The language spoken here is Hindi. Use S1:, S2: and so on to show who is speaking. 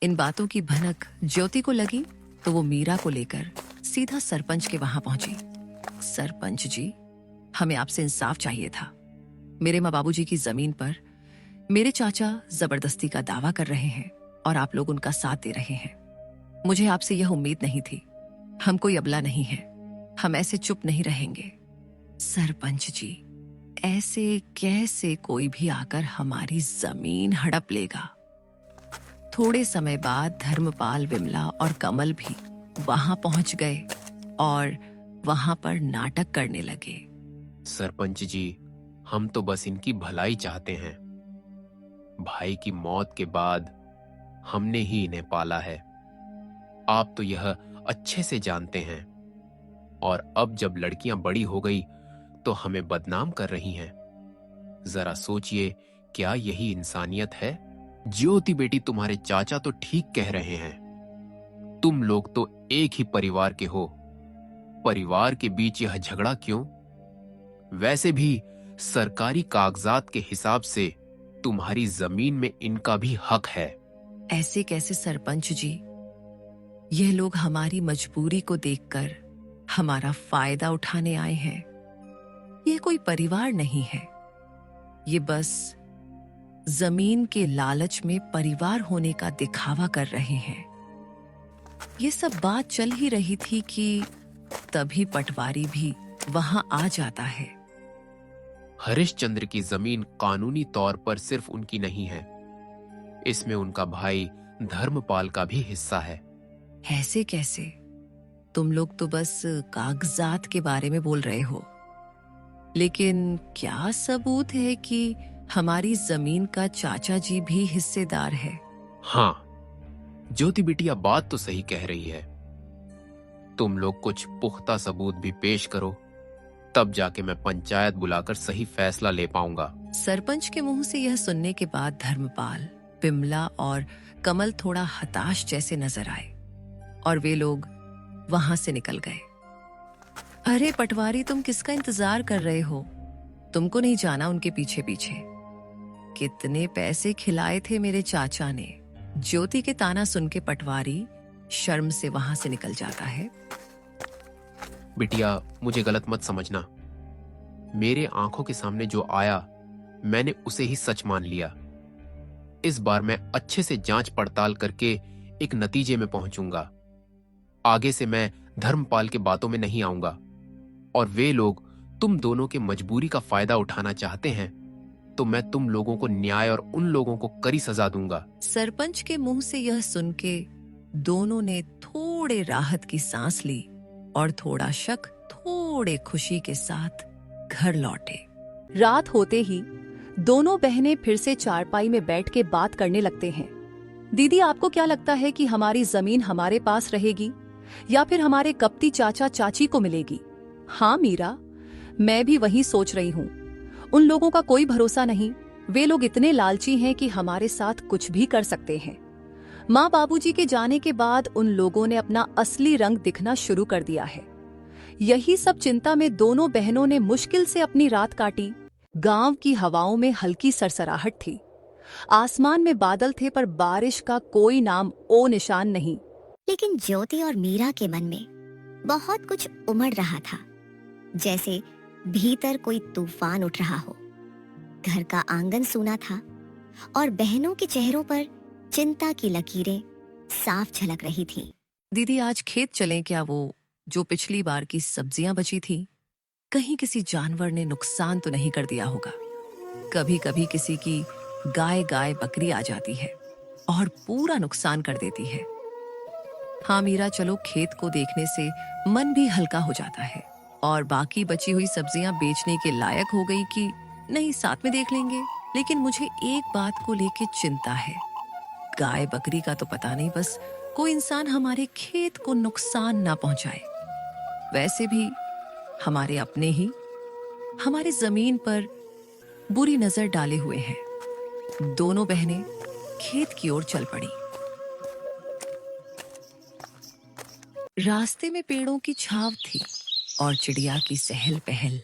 S1: इन बातों की भनक ज्योति को लगी तो वो मीरा को लेकर सीधा सरपंच के वहां पहुंची। सरपंच जी, हमें आपसे इंसाफ चाहिए था। मेरे माँ बाबूजी की जमीन पर मेरे चाचा जबरदस्ती का दावा कर रहे हैं और आप लोग उनका साथ दे रहे हैं। मुझे आपसे यह उम्मीद नहीं थी। हम कोई अबला नहीं है, हम ऐसे चुप नहीं रहेंगे। सरपंच जी, ऐसे कैसे कोई भी आकर हमारी जमीन हड़प लेगा? थोड़े समय बाद धर्मपाल, विमला और कमल भी वहां पहुंच गए और वहां पर नाटक करने लगे।
S2: सरपंच जी, हम तो बस इनकी भलाई चाहते हैं। भाई की मौत के बाद हमने ही इन्हें पाला है। आप तो यह अच्छे से जानते हैं। और अब जब लड़कियां बड़ी हो गई तो हमें बदनाम कर रही हैं। जरा सोचिए, क्या यही इंसानियत है? ज्योति बेटी, तुम्हारे चाचा तो ठीक कह रहे हैं। तुम लोग तो एक ही परिवार के हो। परिवार के बीच यह झगड़ा क्यों? वैसे भी सरकारी कागजात के हिसाब से तुम्हारी जमीन में इनका भी हक है।
S1: ऐसे कैसे सरपंच जी? यह लोग हमारी मजबूरी को देखकर हमारा फायदा उठाने आए हैं। ये कोई परिवार नहीं है, ये बस जमीन के लालच में परिवार होने का दिखावा कर रहे हैं। ये सब बात चल ही रही थी कि तभी पटवारी भी वहां आ जाता है।
S2: हरिश्चंद्र की जमीन कानूनी तौर पर सिर्फ उनकी नहीं है, इसमें उनका भाई धर्मपाल का भी हिस्सा है।
S1: ऐसे कैसे? तुम लोग तो बस कागजात के बारे में बोल रहे हो, लेकिन क्या सबूत है कि हमारी जमीन का चाचा जी भी हिस्सेदार है?
S2: हाँ, ज्योति बिटिया बात तो सही कह रही है। तुम लोग कुछ पुख्ता सबूत भी पेश करो, तब जाके मैं पंचायत बुलाकर सही फैसला ले पाऊंगा।
S1: सरपंच के मुंह से यह सुनने के बाद धर्मपाल, विमला और कमल थोड़ा हताश जैसे नजर आए और वे लोग वहां से निकल गए। अरे पटवारी, तुम किसका इंतजार कर रहे हो? तुमको नहीं जाना उनके पीछे पीछे? कितने पैसे खिलाए थे मेरे चाचा ने? ज्योति के ताना सुन के पटवारी शर्म से वहां से निकल जाता है।
S2: बिटिया, मुझे गलत मत समझना। मेरे आंखों के सामने जो आया मैंने उसे ही सच मान लिया। इस बार मैं अच्छे से जांच पड़ताल करके एक नतीजे में पहुंचूंगा। आगे से मैं धर्मपाल के बातों में नहीं आऊंगा। और वे लोग तुम दोनों की मजबूरी का फायदा उठाना चाहते हैं तो मैं तुम लोगों को न्याय और उन लोगों को कड़ी सजा दूंगा।
S1: सरपंच के मुंह से यह सुन के दोनों ने थोड़े राहत की सांस ली और थोड़ा शक, थोड़े खुशी के साथ घर लौटे।
S3: रात होते ही दोनों बहनें फिर से चारपाई में बैठ के बात करने लगते हैं। दीदी, आपको क्या लगता है कि हमारी जमीन हमारे पास रहेगी या फिर हमारे कपटी चाचा चाची को मिलेगी? हाँ मीरा, मैं भी वही सोच रही हूँ। उन लोगों का कोई भरोसा नहीं। वे लोग इतने लालची हैं कि हमारे साथ कुछ भी कर सकते हैं। माँ बाबूजी के जाने के बाद उन लोगों ने अपना असली रंग दिखना शुरू कर दिया है। यही सब चिंता में दोनों बहनों ने मुश्किल से अपनी रात काटी। गांव की हवाओं में हल्की सरसराहट थी। आसमान में बादल थे पर बारिश का कोई नाम ओ निशान नहीं।
S4: लेकिन ज्योति और मीरा के मन में बहुत कुछ उमड़ रहा था, जैसे भीतर कोई तूफान उठ रहा हो। घर का आंगन सूना था और बहनों के चेहरों पर चिंता की लकीरें साफ झलक रही थीं।
S1: दीदी, आज खेत चलें क्या? वो जो पिछली बार की सब्जियां बची थी, कहीं किसी जानवर ने नुकसान तो नहीं कर दिया होगा? कभी कभी किसी की गाय बकरी आ जाती है और पूरा नुकसान कर देती है। हाँ मीरा, चलो, खेत को देखने से मन भी हल्का हो जाता है। और बाकी बची हुई सब्जियां बेचने के लायक हो गई कि नहीं, साथ में देख लेंगे। लेकिन मुझे एक बात को लेके चिंता है। गाय बकरी का तो पता नहीं, बस कोई इंसान हमारे खेत को नुकसान ना पहुंचाए। वैसे भी हमारे अपने ही हमारे जमीन पर बुरी नजर डाले हुए हैं। दोनों बहनें खेत की ओर चल पड़ी। रास्ते में पेड़ों की छाव थी और चिड़िया की सहल पहल।